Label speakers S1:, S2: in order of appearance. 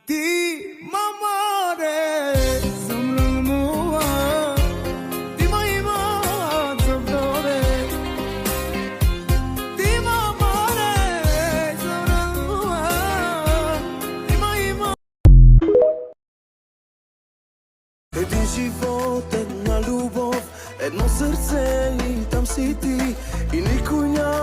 S1: Ti mamare zamlumua Ti maima zamdore Ti mamare zamlumua Ti maima E ti si fote na ljubov Едно сърце и там си ти И никой няма